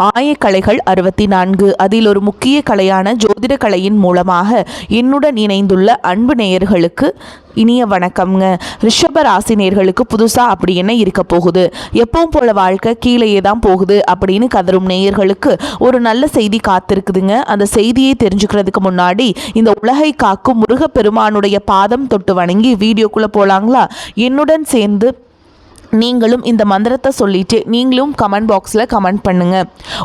ஆயக்கலைகள் 64 அதில் ஒரு முக்கிய கலையான ஜோதிட கலையின் மூலமாக என்னுடன் இணைந்துள்ள அன்பு நேயர்களுக்கு இனிய வணக்கம்ங்க. ரிஷப ராசி நேயர்களுக்கு புதுசாக அப்படி என்ன இருக்க போகுது, எப்பவும் போல வாழ்க்கை கீழேயே தான் போகுது அப்படின்னு கதரும் நேயர்களுக்கு ஒரு நல்ல செய்தி காத்திருக்குதுங்க. அந்த செய்தியை தெரிஞ்சுக்கிறதுக்கு முன்னாடி இந்த உலகை காக்கும் முருகப்பெருமானுடைய பாதம் தொட்டு வணங்கி வீடியோக்குள்ளே போகலாங்களா? என்னுடன் சேர்ந்து நீங்களும் இந்த மந்திரத்தை சொல்லிட்டு நீங்களும் கமெண்ட் பாக்ஸில் கமெண்ட் பண்ணுங்க.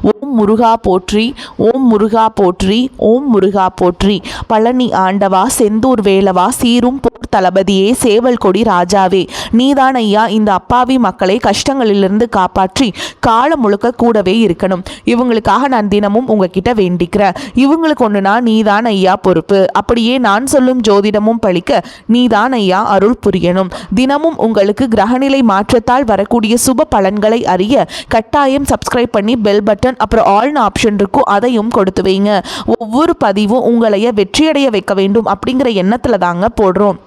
ஓம் முருகா போற்றி, ஓம் முருகா போற்றி, ஓம் முருகா போற்றி. பழனி ஆண்டவா, செந்தூர் வேலவா, சீரும் போர் தளபதியே, சேவல் கொடி ராஜாவே, நீதான் ஐயா இந்த அப்பாவி மக்களை கஷ்டங்களிலிருந்து காப்பாற்றி காலம் முழுக்க கூடவே இருக்கணும். இவங்களுக்காக நான் தினமும் உங்ககிட்ட வேண்டிக்கிறேன். இவங்களுக்கு ஒன்றுனா நீதான் ஐயா பொறுப்பு. அப்படியே நான் சொல்லும் ஜோதிடமும் பழிக்க நீதான் ஐயா அருள் புரியணும். தினமும் உங்களுக்கு கிரகநிலை மாற்றத்தால் வரக்கூடிய சுப பலன்களை அறிய கட்டாயம் சப்ஸ்கிரைப் பண்ணி பெல் பட்டன் அப்புறம் ஆல்னு ஆப்ஷன் இருக்கும், அதையும் கொடுத்து வைங்க. ஒவ்வொரு பதிவும் உங்களைய வெற்றியடைய வைக்க வேண்டும் அப்படிங்கிற எண்ணத்தில் தாங்க போடுறோம்.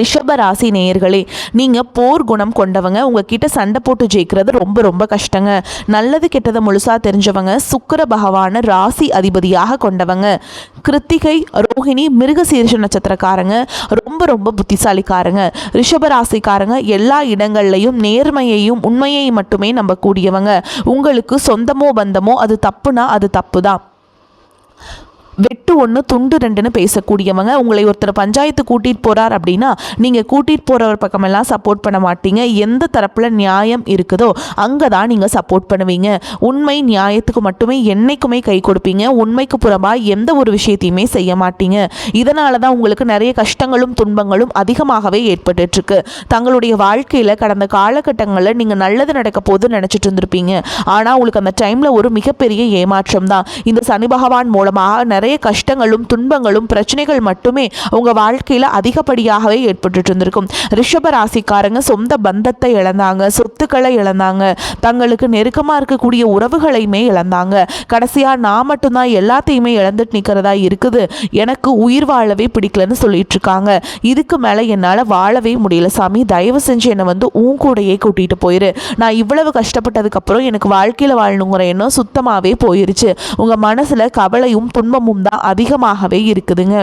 ரிஷப ராசி நேயர்களே, நீங்கள் போர் குணம் கொண்டவங்க. உங்ககிட்ட சண்டை போட்டு ஜெயிக்கிறது ரொம்ப ரொம்ப கஷ்டங்க. நல்லது கெட்டதை முழுசாக தெரிஞ்சவங்க. சுக்கிர பகவான ராசி அதிபதியாக கொண்டவங்க. கிருத்திகை, ரோஹிணி, மிருகசீரிஷ நட்சத்திரக்காரங்க ரொம்ப ரொம்ப புத்திசாலிக்காரங்க. ரிஷப ராசிக்காரங்க எல்லா இடங்கள்லையும் நேர்மையையும் உண்மையை மட்டுமே நம்பக்கூடியவங்க. உங்களுக்கு சொந்தமோ பந்தமோ அது தப்புனா அது தப்பு தான். வெட்டு ஒன்று துண்டு ரெண்டுன்னு பேசக்கூடியவங்க. உங்களை ஒருத்தர் பஞ்சாயத்து கூட்டிகிட்டு போகிறார் அப்படின்னா நீங்கள் கூட்டிகிட்டு போகிறவர் பக்கமெல்லாம் சப்போர்ட் பண்ண மாட்டீங்க. எந்த தரப்பில் நியாயம் இருக்குதோ அங்கே தான் நீங்கள் சப்போர்ட் பண்ணுவீங்க. உண்மை நியாயத்துக்கு மட்டுமே என்னைக்குமே கை கொடுப்பீங்க. உண்மைக்கு புறமாக எந்த ஒரு விஷயத்தையுமே செய்ய மாட்டீங்க. இதனால தான் உங்களுக்கு நிறைய கஷ்டங்களும் துன்பங்களும் அதிகமாகவே ஏற்பட்டுருக்கு. தங்களுடைய வாழ்க்கையில் கடந்த காலகட்டங்களில் நீங்கள் நல்லது நடக்க போது நினச்சிட்டு இருந்திருப்பீங்க. ஆனால் உங்களுக்கு அந்த டைமில் ஒரு மிகப்பெரிய ஏமாற்றம் தான். இந்த சனி பகவான் மூலமாக நிறைய கஷ்டங்களும் துன்பங்களும் பிரச்சனைகள் மட்டுமே உங்க வாழ்க்கையில அதிகப்படியாகவே ஏற்பட்டு இருந்திருக்கும். ரிஷப ராசிக்காரங்க சொந்த பந்தத்தை இழந்தாங்க, சொத்துக்களை இழந்தாங்க, தங்களுக்கு நெருக்கமா இருக்கக்கூடிய உறவுகளையுமே இழந்தாங்க. கடைசியா நான் மட்டும்தான் எல்லாத்தையுமே இழந்துட்டு நிக்கிறதா இருக்குது, எனக்கு உயிர் வாழவே பிடிக்கலன்னு சொல்லிட்டு இருக்காங்க. இதுக்கு மேல என்னால வாழவே முடியல சாமி, தயவு செஞ்சு என்னை உன் கூடையே கூட்டிட்டு போயிரு. நான் இவ்வளவு கஷ்டப்பட்டதுக்கு அப்புறம் எனக்கு வாழ்க்கையில வாழணுங்கிற எண்ணம் சுத்தமாவே போயிருச்சு. உங்க மனசுல கவலையும் துன்பமும் தான் அதிகமாகவே இருக்குதுங்க.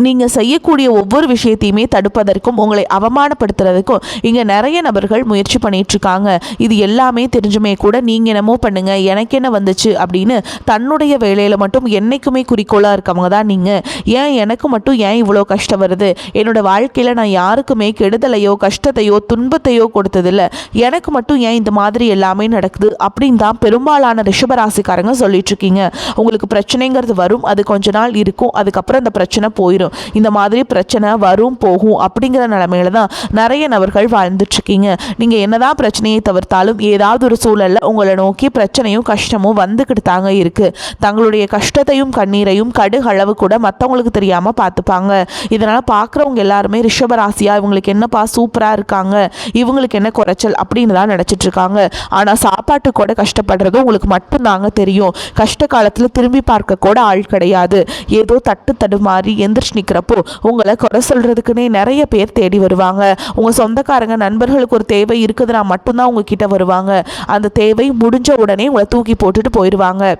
நீங்கள் செய்யக்கூடிய ஒவ்வொரு விஷயத்தையுமே தடுப்பதற்கும் உங்களை அவமானப்படுத்துறதுக்கும் இங்கே நிறைய நபர்கள் முயற்சி பண்ணிகிட்ருக்காங்க. இது எல்லாமே தெரிஞ்சுமே கூட நீங்கள் என்னமோ பண்ணுங்க எனக்கு என்ன வந்துச்சு அப்படின்னு தன்னுடைய வேலையில் மட்டும் என்றைக்குமே குறிக்கோளாக இருக்கவங்க தான் நீங்கள். ஏன் எனக்கு மட்டும் ஏன் இவ்வளோ கஷ்டம் வருது, என்னோடய வாழ்க்கையில் நான் யாருக்குமே கெடுதலையோ கஷ்டத்தையோ துன்பத்தையோ கொடுத்ததில்லை, எனக்கு மட்டும் ஏன் இந்த மாதிரி எல்லாமே நடக்குது அப்படின்னு தான் பெரும்பாலான ரிஷபராசிக்காரங்க சொல்லிட்டுருக்கீங்க. உங்களுக்கு பிரச்சனைங்கிறது வரும், அது கொஞ்ச நாள் இருக்கும், அதுக்கப்புறம் அந்த பிரச்சனை போயிடும். இந்த மாதிரி பிரச்சனை வரும் போகும் அப்படிங்கிற நிலைமையில தான் நிறைய நபர்கள் வாழ்ந்துட்டு இருக்கீங்க. நீங்க என்னதான் பிரச்சனையை தவிர்த்தாலும் ஏதாவது ஒரு சூழல்ல உங்களை நோக்கி பிரச்சனையும் கஷ்டமும் வந்துக்கிட்டு தாங்க இருக்கு. தங்களுடைய கஷ்டத்தையும் கண்ணீரையும் கடுகளவு கூட மற்றவங்களுக்கு தெரியாம பார்த்துப்பாங்க. இதனால பார்க்குறவங்க எல்லாருமே ரிஷபராசியா இவங்களுக்கு என்னப்பா சூப்பரா இருக்காங்க, இவங்களுக்கு என்ன குறைச்சல் அப்படின்னு தான் நினைச்சிட்டு இருக்காங்க. ஆனா சாப்பாட்டு கூட கஷ்டப்படுறது உங்களுக்கு மட்டும்தாங்க தெரியும். கஷ்ட காலத்துல திரும்பி பார்க்க கூட ஆள் கிடையாது. ஏதோ தட்டு தடுமாறி எந்திரிச்சு நிற்கிறப்போ உங்களை குறை சொல்றதுக்குன்னே நிறைய பேர் தேடி வருவாங்க. உங்க சொந்தக்காரங்க நண்பர்களுக்கு ஒரு தேவை இருக்குதுன்னா மட்டும்தான் உங்ககிட்ட வருவாங்க. அந்த தேவை முடிஞ்ச உடனே உங்களை தூக்கி போட்டுட்டு போயிடுவாங்க.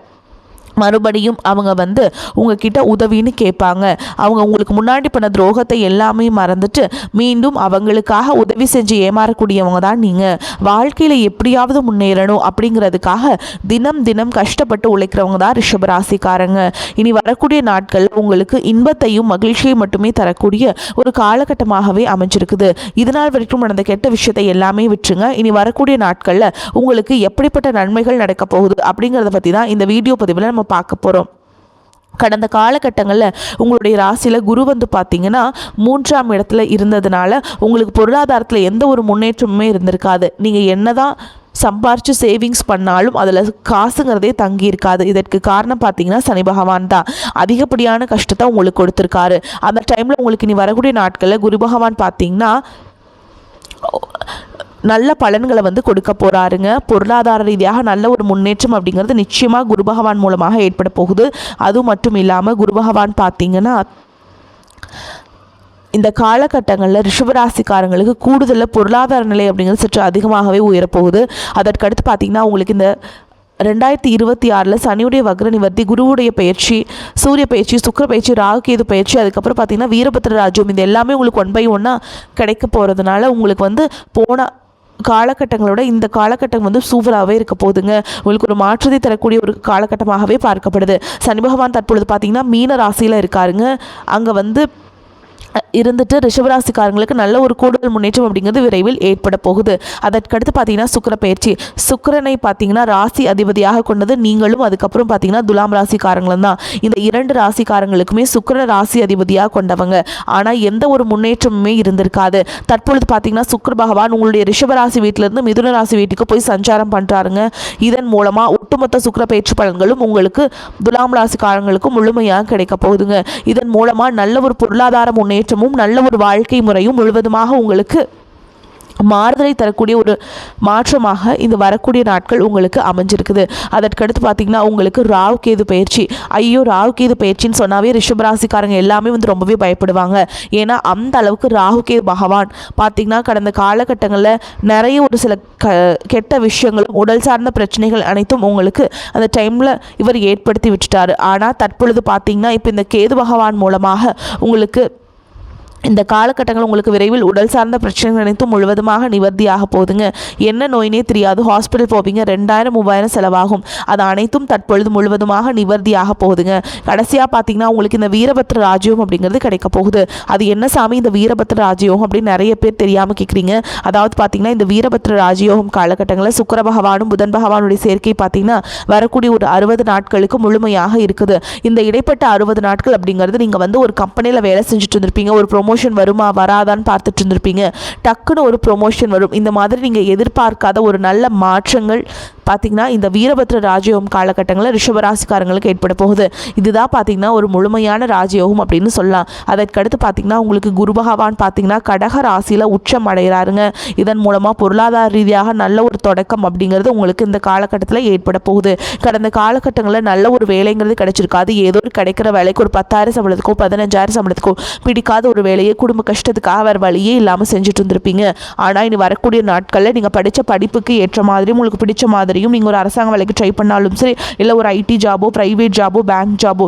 மறுபடியும் அவங்க உங்ககிட்ட உதவின்னு கேட்பாங்க. அவங்க உங்களுக்கு முன்னாடி பண்ண துரோகத்தை எல்லாமே மறந்துட்டு மீண்டும் அவங்களுக்காக உதவி செஞ்சு ஏமாறக்கூடியவங்க தான் நீங்கள். வாழ்க்கையில் எப்படியாவது முன்னேறணும் அப்படிங்கிறதுக்காக தினம் தினம் கஷ்டப்பட்டு உழைக்கிறவங்க தான் ரிஷபராசிக்காரங்க. இனி வரக்கூடிய நாட்கள் உங்களுக்கு இன்பத்தையும் மகிழ்ச்சியை மட்டுமே தரக்கூடிய ஒரு காலகட்டமாகவே அமைஞ்சிருக்குது. இதனால் வரைக்கும் நடந்த கெட்ட விஷயத்தை எல்லாமே விட்டுருங்க. இனி வரக்கூடிய நாட்களில் உங்களுக்கு எப்படிப்பட்ட நன்மைகள் நடக்க போகுது அப்படிங்கிறத பற்றி தான் இந்த வீடியோ பதிவில் நம்ம பார்க்க போகிறோம். கடந்த காலகட்டங்களில் உங்களுடைய ராசியில் குரு பார்த்தீங்கன்னா 3ஆம் இடத்துல இருந்ததுனால உங்களுக்கு பொருளாதாரத்தில் எந்த ஒரு முன்னேற்றமுமே இருந்திருக்காது. நீங்கள் என்னதான் சம்பாரித்து சேவிங்ஸ் பண்ணாலும் அதில் காசுங்கிறதே தங்கி இருக்காது. இதற்கு காரணம் பார்த்தீங்கன்னா சனி பகவான் தான். அதிகப்படியான கஷ்டத்தை உங்களுக்கு கொடுத்துருக்காரு. அந்த டைமில் உங்களுக்கு இனி வரக்கூடிய நாட்களில் குரு பகவான் பார்த்தீங்கன்னா நல்ல பலன்களை கொடுக்க போகிறாருங்க. பொருளாதார ரீதியாக நல்ல ஒரு முன்னேற்றம் அப்படிங்கிறது நிச்சயமாக குரு பகவான் மூலமாக ஏற்பட போகுது. அது மட்டும் இல்லாமல் குரு பகவான் பார்த்தீங்கன்னா இந்த காலகட்டங்களில் ரிஷபராசிக்காரங்களுக்கு கூடுதலாக பொருளாதார நிலை அப்படிங்கிறது சற்று அதிகமாகவே உயரப்போகுது. அதற்கடுத்து பார்த்திங்கன்னா உங்களுக்கு இந்த 2026 சனியுடைய வக்ர நிவர்த்தி, குருவுடைய பயிற்சி, சூரிய பயிற்சி, சுக்கிர பயிற்சி, ராகு கேது பயிற்சி, அதுக்கப்புறம் பார்த்திங்கன்னா வீரபத்ர ராஜ்யம், இது எல்லாமே உங்களுக்கு 1 by 1 கிடைக்க போகிறதுனால உங்களுக்கு போன காலகட்டங்களோட இந்த காலகட்டம் சூப்பராகவே இருக்க போகுதுங்க. உங்களுக்கு ஒரு மாற்றத்தை தரக்கூடிய ஒரு காலகட்டமாகவே பார்க்கப்படுது. சனி பகவான் தற்பொழுது பார்த்திங்கன்னா மீன ராசியில் இருக்காருங்க. அங்கே இருந்துட்டு ரிஷபராசிக்காரங்களுக்கு நல்ல ஒரு கூடுதல் முன்னேற்றம் அப்படிங்கிறது விரைவில் ஏற்பட போகுது. அதற்கடுத்து பார்த்தீங்கன்னா சுக்கிர பயிற்சி. சுக்கிரனை பார்த்தீங்கன்னா ராசி அதிபதியாக கொண்டது நீங்களும் அதுக்கப்புறம் பார்த்தீங்கன்னா துலாம் ராசிக்காரங்களும் தான். இந்த 2 ராசிக்காரங்களுக்குமே சுக்கிர ராசி அதிபதியாக கொண்டவங்க. ஆனால் எந்த ஒரு முன்னேற்றமுமே இருந்திருக்காது. தற்பொழுது பார்த்தீங்கன்னா சுக்கிர பகவான் உங்களுடைய ரிஷபராசி வீட்டிலிருந்து மிதுன ராசி வீட்டுக்கு போய் சஞ்சாரம் பண்ணுறாருங்க. இதன் மூலமாக ஒட்டுமொத்த சுக்கிர பயிற்சி பலன்களும் உங்களுக்கு துலாம் ராசிக்காரங்களுக்கும் முழுமையாக கிடைக்க போகுதுங்க. இதன் மூலமாக நல்ல ஒரு பொருளாதார முன்னேற்றமும் நல்ல ஒரு வாழ்க்கை முறையும் முழுவதுமாக உங்களுக்கு மாறுதலை தரக்கூடிய ஒரு மாற்றமாக இந்த வரக்கூடிய நாட்கள் உங்களுக்கு அமைஞ்சிருக்குது. அதற்கடுத்து பார்த்திங்கன்னா உங்களுக்கு ராகு கேது பயிற்சி. ஐயோ, ராகு கேது பயிற்சின்னு சொன்னாவே ரிஷபராசிக்காரங்க எல்லாமே ரொம்பவே பயப்படுவாங்க. ஏன்னா அந்த அளவுக்கு ராகு கேது பகவான் பார்த்திங்கன்னா கடந்த காலகட்டங்களில் நிறைய ஒரு சில கெட்ட விஷயங்களும் உடல் சார்ந்த பிரச்சனைகள் அனைத்தும் உங்களுக்கு அந்த டைமில் இவர் ஏற்படுத்தி விட்டுட்டார். ஆனால் தற்பொழுது பார்த்திங்கன்னா இப்போ இந்த கேது பகவான் மூலமாக உங்களுக்கு இந்த காலகட்டங்கள் உங்களுக்கு விரைவில் உடல் சார்ந்த பிரச்சனைகள் அனைத்தும் முழுவதுமாக நிவர்த்தியாக போகுதுங்க. என்ன நோயினே தெரியாது, ஹாஸ்பிட்டல் போவீங்க, 2000-3000 செலவாகும். அது அனைத்தும் தற்பொழுது முழுவதுமாக நிவர்த்தியாக போகுதுங்க. கடைசியாக பார்த்தீங்கன்னா உங்களுக்கு இந்த வீரபத்ர ராஜயோகம் அப்படிங்கிறது கிடைக்க போகுது. அது என்ன சாமி இந்த வீரபத்ர ராஜயோகம் அப்படின்னு நிறைய பேர் தெரியாமல் கேட்குறீங்க. அதாவது பார்த்தீங்கன்னா இந்த வீரபத்ர ராஜயோகம் காலகட்டங்களில் சுக்கிர பகவானும் புதன் பகவானுடைய சேர்க்கை பார்த்தீங்கன்னா வரக்கூடிய ஒரு 60 நாட்களுக்கு முழுமையாக இருக்குது. இந்த இடைப்பட்ட 60 நாட்கள் அப்படிங்கிறது நீங்கள் ஒரு கம்பெனியில் வேலை செஞ்சுட்டு இருந்திருப்பீங்க. ஒரு ப்ரொமோஷன் வருமா வராதான்னு பார்த்துட்டு இருந்திருப்பீங்க. டக்குன்னு ஒரு ப்ரொமோஷன் வரும். இந்த மாதிரி நீங்கள் எதிர்பார்க்காத ஒரு நல்ல மாற்றங்கள் பார்த்திங்கன்னா இந்த வீரபத்ர ராஜயோகம் காலகட்டங்களில் ரிஷபராசிக்காரங்களுக்கு ஏற்பட போகுது. இதுதான் பார்த்திங்கன்னா ஒரு முழுமையான ராஜயோகம் அப்படின்னு சொல்லலாம். அதற்கடுத்து பார்த்திங்கன்னா உங்களுக்கு குரு பகவான் பார்த்திங்கன்னா கடக ராசியில் உச்சம் அடைகிறாருங்க. இதன் மூலமாக பொருளாதார ரீதியாக நல்ல ஒரு தொடக்கம் அப்படிங்கிறது உங்களுக்கு இந்த காலகட்டத்தில் ஏற்பட போகுது. கடந்த காலகட்டங்களில் நல்ல ஒரு வேலைங்கிறது கிடைச்சிருக்காது. ஏதோ ஒரு கிடைக்கிற வேலைக்கு ஒரு 10,000 சம்பளத்துக்கோ 15,000 சம்பளத்துக்கோ பிடிக்காத ஒரு வேலையை குடும்ப கஷ்டத்துக்காக வேறு வழியே இல்லாமல் செஞ்சுட்டு இருந்திருப்பீங்க. ஆனால் இனி வரக்கூடிய நாட்களில் நீங்கள் படித்த படிப்புக்கு ஏற்ற மாதிரியும் உங்களுக்கு பிடிச்ச மாதிரி நீங்கள் ஒரு அரசாங்க வேலைக்கு ட்ரை பண்ணாலும் சரி, இல்லை ஒரு ஐடி ஜாபோ, பிரைவேட் ஜாபோ, பேங்க் ஜாபோ,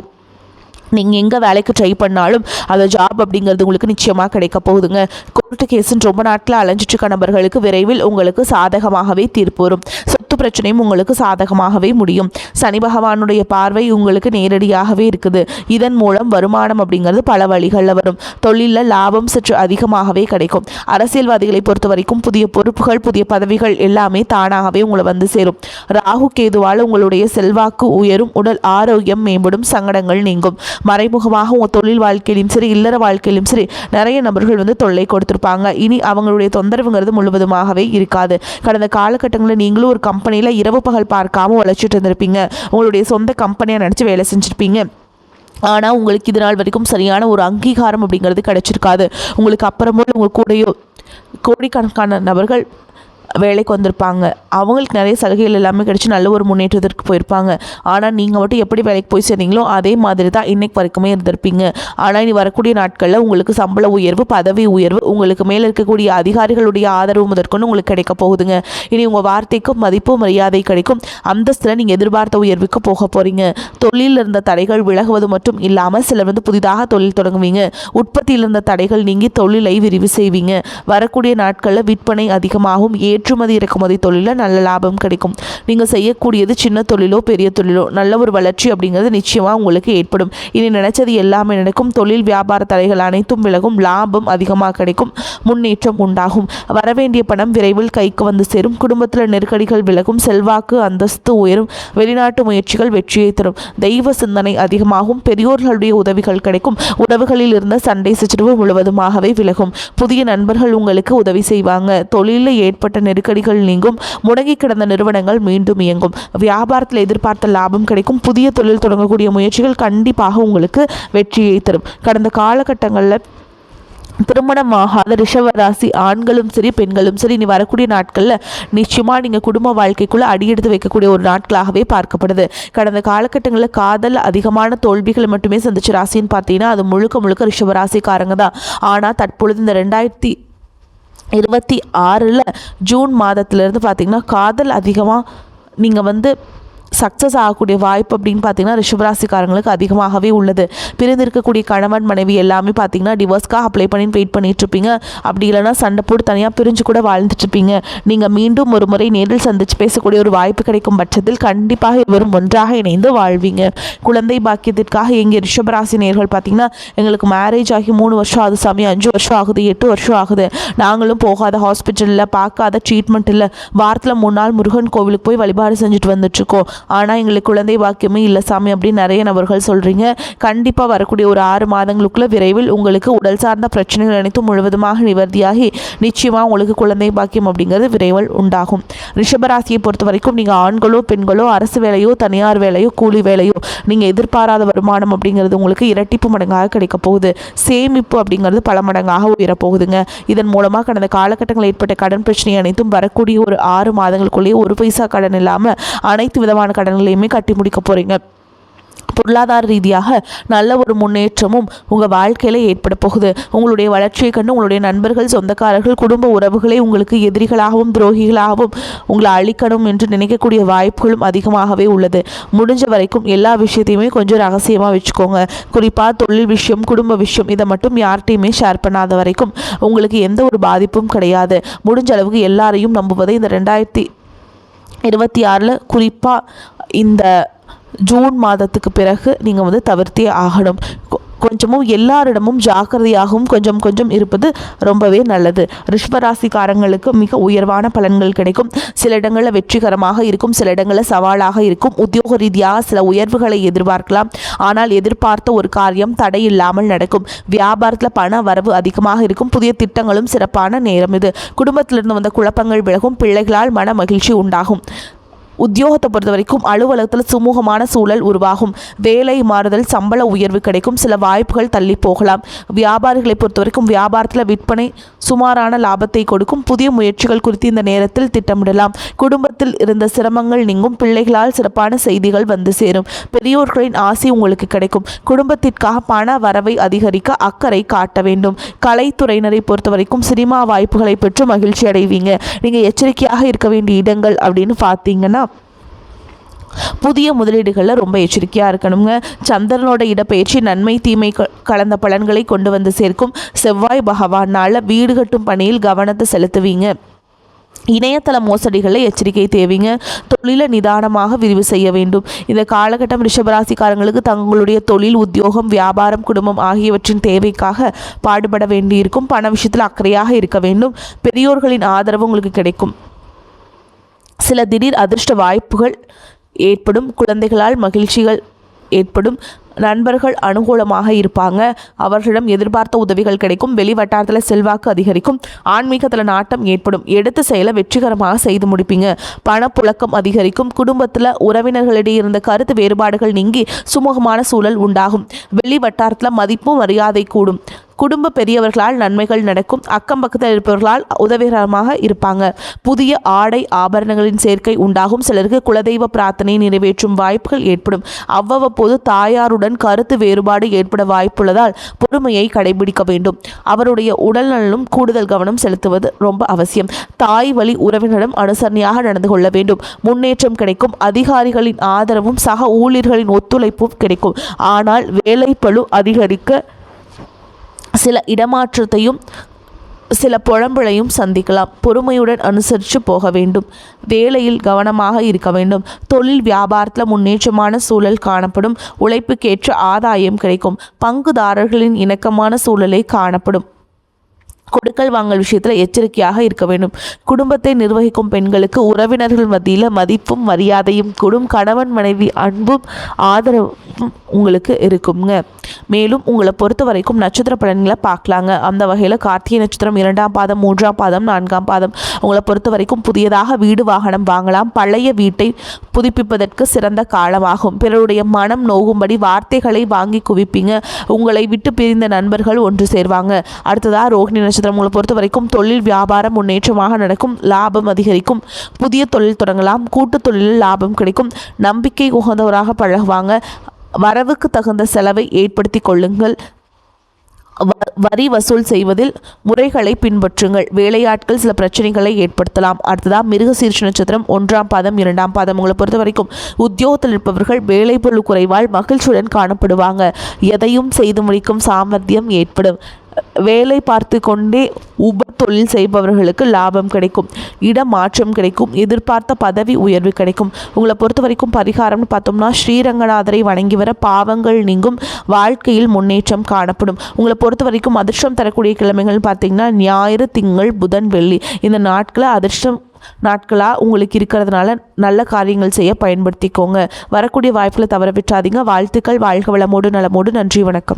நீங்கள் எங்கே வேலைக்கு ட்ரை பண்ணாலும் அந்த ஜாப் அப்படிங்கிறது உங்களுக்கு நிச்சயமாக கிடைக்க போகுதுங்க. கோர்ட்டு கேஸுன்னு ரொம்ப நாட்டில் அலைஞ்சிட்டு நபர்களுக்கு விரைவில் உங்களுக்கு சாதகமாகவே தீர்ப்பு வரும். சொத்து பிரச்சனையும் உங்களுக்கு சாதகமாகவே முடியும். சனி பகவானுடைய பார்வை உங்களுக்கு நேரடியாகவே இருக்குது. இதன் மூலம் வருமானம் அப்படிங்கிறது பல வழிகளில் வரும். தொழிலில் லாபம் சற்று அதிகமாகவே கிடைக்கும். அரசியல்வாதிகளை பொறுத்த வரைக்கும் புதிய பொறுப்புகள், புதிய பதவிகள் எல்லாமே தானாகவே உங்களை சேரும். ராகு கேதுவால் உங்களுடைய செல்வாக்கு உயரும். உடல் ஆரோக்கியம் மேம்படும். சங்கடங்கள் நீங்கும். மறைமுகமாக உங்கள் தொழில் வாழ்க்கையிலும் சரி, இல்லற வாழ்க்கையிலும் சரி, நிறைய நபர்கள் தொல்லை கொடுத்துருப்பாங்க. இனி அவங்களுடைய தொந்தரவுங்கிறது முழுவதுமாகவே இருக்காது. கடந்த காலகட்டங்களில் நீங்களும் ஒரு கம்பெனியில் இரவு பகல் பார்க்காம உழைச்சிட்டு இருந்திருப்பீங்க. உங்களுடைய சொந்த கம்பெனியாக நினச்சி வேலை செஞ்சுருப்பீங்க. ஆனால் உங்களுக்கு இது நாள் வரைக்கும் சரியான ஒரு அங்கீகாரம் அப்படிங்கிறது கிடைச்சிருக்காது. உங்களுக்கு அப்புறமும் உங்கள் கூடையோ கோடிக்கணக்கான நபர்கள் வேலைக்கு வந்திருப்பாங்க. அவங்களுக்கு நிறைய சலுகைகள் எல்லாமே கிடச்சி நல்ல ஒரு முன்னேற்றத்திற்கு போயிருப்பாங்க. ஆனால் நீங்கள் மட்டும் எப்படி வேலைக்கு போய் சேர்ந்தீங்களோ அதே மாதிரி தான் இன்றைக்கு வரைக்குமே இருந்திருப்பீங்க. ஆனால் இனி வரக்கூடிய நாட்களில் உங்களுக்கு சம்பள உயர்வு, பதவி உயர்வு, உங்களுக்கு மேலே இருக்கக்கூடிய அதிகாரிகளுடைய ஆதரவு முதற்கொண்டு உங்களுக்கு கிடைக்க போகுதுங்க. இனி உங்கள் வார்த்தைக்கும் மதிப்பு மரியாதை கிடைக்கும். அந்தஸ்தில் நீங்கள் எதிர்பார்த்த உயர்வுக்கு போக போகிறீங்க. தொழிலில் இருந்த தடைகள் விலகுவது மட்டும் இல்லாமல் சிலர் புதிதாக தொழில் தொடங்குவீங்க. உற்பத்தியில் இருந்த தடைகள் நீங்கி தொழிலை விரிவு செய்வீங்க. வரக்கூடிய நாட்களில் விற்பனை அதிகமாகும். ஏற்றுமதி இறக்குமதி தொழிலில் நல்ல லாபம் கிடைக்கும். நீங்கள் செய்யக்கூடியது சின்ன தொழிலோ பெரிய தொழிலோ நல்ல ஒரு வளர்ச்சி அப்படிங்கிறது நிச்சயமாக உங்களுக்கு ஏற்படும். இனி நினைச்சது எல்லாமே நடக்கும். தொழில் வியாபார தடைகள் அனைத்தும் விலகும். லாபம் அதிகமாக கிடைக்கும். முன்னேற்றம் உண்டாகும். வரவேண்டிய பணம் விரைவில் கைக்கு சேரும். குடும்பத்தில் நெருக்கடிகள் விலகும். செல்வாக்கு அந்தஸ்து உயரும். வெளிநாட்டு முயற்சிகள் வெற்றியை தரும். தெய்வ சிந்தனை அதிகமாகும். பெரியோர்களுடைய உதவிகள் கிடைக்கும். உறவுகளில் இருந்த சண்டை சச்சரவு முழுவதுமாகவே விலகும். புதிய நண்பர்கள் உங்களுக்கு உதவி செய்வாங்க. தொழிலில் ஏற்பட்ட நெருக்கடிகள் நீங்கும். முடங்கி கிடந்த நிறுவனங்கள் மீண்டும் இயங்கும். வியாபாரத்தில் எதிர்பார்த்த லாபம் கிடைக்கும். புதிய தொழில் தொடங்கக்கூடிய முயற்சிகள் கண்டிப்பாக உங்களுக்கு வெற்றியை தரும். கடந்த காலகட்டங்களில் திருமணமாகாத ரிஷபராசி ஆண்களும் சரி பெண்களும் சரி இனி வரக்கூடிய நாட்களில் நிச்சயமாக நீங்கள் குடும்ப வாழ்க்கைக்குள்ளே அடியெடுத்து வைக்கக்கூடிய ஒரு நாட்களாகவே பார்க்கப்படுது. கடந்த காலகட்டங்களில் காதல் அதிகமான தோல்விகளை மட்டுமே சந்திச்ச ராசின்னு பார்த்தீங்கன்னா அது முழுக்க முழுக்க ரிஷபராசிக்காரங்க தான். ஆனால் தற்பொழுது இந்த 2026 ஜூன் மாதத்துலேருந்து பார்த்தீங்கன்னா காதல் அதிகமாக நீங்கள் சக்ஸஸ் ஆகக்கூடிய வாய்ப்பு அப்படின்னு பார்த்தீங்கன்னா ரிஷபராசிக்காரங்களுக்கு அதிகமாகவே உள்ளது. பிரிந்திருக்கக்கூடிய கணவன் மனைவி எல்லாமே பார்த்தீங்கன்னா டிவோர்ஸ்க்காக அப்ளை பண்ணி வெயிட் பண்ணிகிட்ருப்பீங்க. அப்படி இல்லைனா சண்டை போட்டு தனியாக பிரிஞ்சு கூட வாழ்ந்துட்டுருப்பீங்க. நீங்கள் மீண்டும் ஒரு முறை நேரில் சந்தித்து பேசக்கூடிய ஒரு வாய்ப்பு கிடைக்கும் பட்சத்தில் கண்டிப்பாக இவரும் ஒன்றாக இணைந்து வாழ்வீங்க. குழந்தை பாக்கியத்திற்காக எங்கள் ரிஷபராசி நேர்கள் பார்த்தீங்கன்னா எங்களுக்கு மேரேஜ் ஆகி 3 வருஷம் ஆகுது சாமி, 5 வருஷம் ஆகுது, 8 வருஷம் ஆகுது, நாங்களும் போகாத ஹாஸ்பிட்டலில் பார்க்காத ட்ரீட்மெண்ட் இல்லை, வாரத்தில் 3 நாள் முருகன் கோவிலுக்கு போய் வழிபாடு செஞ்சுட்டு வந்துட்டுருக்கோம், ஆனால் எங்களுக்கு குழந்தை பாக்கியமே இல்லை சாமி அப்படின்னு நிறைய நபர்கள் சொல்கிறீங்க. கண்டிப்பாக வரக்கூடிய ஒரு 6 மாதங்களுக்குள்ள விரைவில் உங்களுக்கு உடல் சார்ந்த பிரச்சனைகள் அனைத்தும் முழுவதுமாக நிவர்த்தியாகி நிச்சயமாக உங்களுக்கு குழந்தை பாக்கியம் அப்படிங்கிறது விரைவில் உண்டாகும். ரிஷபராசியை பொறுத்த வரைக்கும் நீங்கள் ஆண்களோ பெண்களோ அரசு வேலையோ தனியார் வேலையோ கூலி வேலையோ நீங்கள் எதிர்பாராத வருமானம் அப்படிங்கிறது உங்களுக்கு இரட்டிப்பு மடங்காக கிடைக்க போகுது. சேமிப்பு அப்படிங்கிறது பல மடங்காக உயரப்போகுதுங்க. இதன் மூலமாக கடந்த காலகட்டங்களில் ஏற்பட்ட கடன் பிரச்சனை அனைத்தும் வரக்கூடிய ஒரு 6 மாதங்களுக்குள்ளேயே 1 பைசா கடன் இல்லாமல் அனைத்து விதமான கடன்களையுமே கட்டி முடிக்க போறீங்க. பொருளாதார ரீதியாக நல்ல ஒரு முன்னேற்றமும் உங்கள் வாழ்க்கையில் ஏற்பட போகுது. உங்களுடைய வளர்ச்சியை கண்டு உங்களுடைய நண்பர்கள், சொந்தக்காரர்கள், குடும்ப உறவுகளை உங்களுக்கு எதிரிகளாகவும் துரோகிகளாகவும் உங்களை அழிக்கணும் என்று நினைக்கக்கூடிய வாய்ப்புகளும் அதிகமாகவே உள்ளது. முடிஞ்ச வரைக்கும் எல்லா விஷயத்தையுமே கொஞ்சம் ரகசியமாக வச்சுக்கோங்க. குறிப்பாக தொழில் விஷயம், குடும்ப விஷயம் இதை மட்டும் யார்கிட்டையுமே ஷேர் பண்ணாத வரைக்கும் உங்களுக்கு எந்த ஒரு பாதிப்பும் கிடையாது. முடிஞ்ச அளவுக்கு எல்லாரையும் நம்புவதை இந்த 2026 குறிப்பாக இந்த ஜூன் மாதத்துக்கு பிறகு நீங்கள் தவிர்த்தே ஆகணும். கொஞ்சமும் எல்லாரிடமும் ஜாக்கிரதையாகவும் கொஞ்சம் இருப்பது ரொம்பவே நல்லது. ரிஷபராசிக்காரங்களுக்கு மிக உயர்வான பலன்கள் கிடைக்கும். சில இடங்களில் வெற்றிகரமாக இருக்கும், சில இடங்களில் சவாலாக இருக்கும். உத்தியோக ரீதியாக சில உயர்வுகளை எதிர்பார்க்கலாம். ஆனால் எதிர்பார்த்த ஒரு காரியம் தடையில்லாமல் நடக்கும். வியாபாரத்தில் பண வரவு அதிகமாக இருக்கும். புதிய திட்டங்களும் சிறப்பான நேரம் இது. குடும்பத்திலிருந்து வந்த குழப்பங்கள் விலகும். பிள்ளைகளால் மன மகிழ்ச்சி உண்டாகும். உத்தியோகத்தை பொறுத்த வரைக்கும் அலுவலகத்தில் சுமூகமான சூழல் உருவாகும். வேலை மாறுதல், சம்பள உயர்வு கிடைக்கும். சில வாய்ப்புகள் தள்ளி போகலாம். வியாபாரிகளை பொறுத்த வரைக்கும் வியாபாரத்தில் விற்பனை சுமாரான லாபத்தை கொடுக்கும். புதிய முயற்சிகள் குறித்து இந்த நேரத்தில் திட்டமிடலாம். குடும்பத்தில் இருந்த சிரமங்கள் நீங்கும். பிள்ளைகளால் சிறப்பான செய்திகள் வந்து சேரும். பெரியோர்களின் ஆசை உங்களுக்கு கிடைக்கும். குடும்பத்திற்காக பண வரவை அதிகரிக்க அக்கறை காட்ட வேண்டும். கலைத்துறையினரை பொறுத்த வரைக்கும் சினிமா வாய்ப்புகளை பெற்று மகிழ்ச்சி அடைவீங்க. நீங்கள் எச்சரிக்கையாக இருக்க வேண்டிய இடங்கள் அப்படின்னு பார்த்தீங்கன்னா புதிய முதலீடுகளில் ரொம்ப எச்சரிக்கையாக இருக்கணுங்க. சந்திரனோட இடப்பெயர்ச்சி நன்மை தீமை கலந்த பலன்களை கொண்டு வந்து சேர்க்கும். செவ்வாய் பகவானால் வீடு கட்டும் பணியில் கவனத்தை செலுத்துவீங்க. இணையதள மோசடிகளை எச்சரிக்கை தேவைங்க. தொழிலை நிதானமாக விரிவு செய்ய வேண்டும். இந்த காலகட்டம் ரிஷபராசிக்காரங்களுக்கு தங்களுடைய தொழில், உத்தியோகம், வியாபாரம், குடும்பம் ஆகியவற்றின் தேவைக்காக பாடுபட வேண்டியிருக்கும். பண விஷயத்தில் அக்கறையாக இருக்க வேண்டும். பெரியோர்களின் ஆதரவு உங்களுக்கு கிடைக்கும். சில திடீர் அதிர்ஷ்ட வாய்ப்புகள் ஏற்படும். குழந்தைகளால் மகிழ்ச்சிகள் ஏற்படும். நண்பர்கள் அனுகூலமாக இருப்பாங்க. அவர்களிடம் எதிர்பார்த்த உதவிகள் கிடைக்கும். வெளி வட்டாரத்தில் செல்வாக்கு அதிகரிக்கும். ஆன்மீகத்தில் நாட்டம் ஏற்படும். எடுத்த செயலை வெற்றிகரமாக செய்து முடிப்பீங்க. பணப்புழக்கம் அதிகரிக்கும். குடும்பத்தில் உறவினர்களிடையே இருந்த கருத்து வேறுபாடுகள் நீங்கி சுமூகமான சூழல் உண்டாகும். வெளி வட்டாரத்தில் மதிப்பு மரியாதை கூடும். குடும்ப பெரியவர்களால் நன்மைகள் நடக்கும். அக்கம் பக்கத்தில் இருப்பவர்களால் உதவிகரமாக இருப்பாங்க. புதிய ஆடை ஆபரணங்களின் சேர்க்கை உண்டாகும். சிலருக்கு குலதெய்வ பிரார்த்தனை நிறைவேற்றும் வாய்ப்புகள் ஏற்படும். அவ்வப்போது தாயாருடன் கருத்து வேறுபாடு ஏற்பட வாய்ப்புள்ளதால் பொறுமையை கடைபிடிக்க வேண்டும். அவருடைய உடல்நலம் கூடுதல் கவனம் செலுத்துவது ரொம்ப அவசியம். தாய் வழி உறவினரிடம் அனுசரணையாக நடந்து கொள்ள வேண்டும். முன்னேற்றம் கிடைக்கும். அதிகாரிகளின் ஆதரவும் சக ஊழியர்களின் ஒத்துழைப்பும் கிடைக்கும். ஆனால் வேலைப்பளு அதிகரிக்க சில இடமாற்றத்தையும் சில புலம்பலையும் சந்திக்கலாம். பொறுமையுடன் அனுசரித்து போக வேண்டும். வேலையில் கவனமாக இருக்க வேண்டும். தொழில் வியாபாரத்தில் முன்னேற்றமான சூழல் காணப்படும். உழைப்புக்கேற்ற ஆதாயம் கிடைக்கும். பங்குதாரர்களின் இணக்கமான சூழலை காணப்படும். கொடுக்கல் வாங்கல் விஷயத்தில் எச்சரிக்கையாக இருக்க வேண்டும். குடும்பத்தை நிர்வகிக்கும் பெண்களுக்கு உறவினர்கள் மத்தியில் மதிப்பும் மரியாதையும் கூடும். கணவன் மனைவி அன்பும் ஆதரவும் உங்களுக்கு இருக்குங்க. மேலும் உங்களை பொறுத்த வரைக்கும் நட்சத்திர பலன்களை பார்க்கலாங்க. அந்த வகையில் கார்த்திகை நட்சத்திரம் 2ஆம் பாதம், 3ஆம் பாதம், 4ஆம் பாதம் உங்களை பொறுத்த வரைக்கும் புதியதாக வீடு வாகனம் வாங்கலாம். பழைய வீட்டை புதுப்பிப்பதற்கு சிறந்த காலமாகும். பிறருடைய மனம் நோகும்படி வார்த்தைகளை வாங்கி குவிப்பீங்க. உங்களை விட்டு பிரிந்த நண்பர்கள் ஒன்று சேர்வாங்க. அடுத்ததாக ரோகிணி நட்சத்திரம் உங்களை பொறுத்த வரைக்கும் தொழில் வியாபாரம் முன்னேற்றமாக நடக்கும். லாபம் அதிகரிக்கும். புதிய தொழில் தொடங்கலாம். கூட்டு தொழிலில் லாபம் கிடைக்கும். நம்பிக்கை உகந்தவராக பழகுவாங்க. வரவுக்கு தகுந்த செலவை ஏற்படுத்தி கொள்ளுங்கள். வரி வசூல் செய்வதில் முறைகளை பின்பற்றுங்கள். வேலையாட்கள் சில பிரச்சனைகளை ஏற்படுத்தலாம். அடுத்ததாக மிருகசீரிஷ நட்சத்திரம் 1ஆம் பாதம், 2ஆம் பாதம் உங்களை பொறுத்த வரைக்கும் உத்தியோகத்தில் இருப்பவர்கள் வேலை பொருள் குறைவால் மகிழ்ச்சியுடன் காணப்படுவாங்க. எதையும் செய்து முடிக்கும் சாமர்த்தியம் ஏற்படும். வேலை பார்த்து கொண்டே உப தொழில் செய்பவர்களுக்கு லாபம் கிடைக்கும். இடமாற்றம் கிடைக்கும். எதிர்பார்த்த பதவி உயர்வு கிடைக்கும். உங்களை பொறுத்த வரைக்கும் பரிகாரம்னு பார்த்தோம்னா ஸ்ரீரங்கநாதரை வணங்கி வர பாவங்கள் நீங்கும். வாழ்க்கையில் முன்னேற்றம் காணப்படும். உங்களை பொறுத்த வரைக்கும் அதிர்ஷ்டம் தரக்கூடிய கிழமைகள் பார்த்தீங்கன்னா ஞாயிறு, திங்கள், புதன், வெள்ளி இந்த நாட்களை அதிர்ஷ்டம் நாட்களாக உங்களுக்கு இருக்கிறதுனால நல்ல காரியங்கள் செய்ய பயன்படுத்திக்கோங்க. வரக்கூடிய வாய்ப்புகளை தவற விட்டாதீங்க. வாழ்த்துக்கள். வாழ்க வளமோடு நலமோடு. நன்றி, வணக்கம்.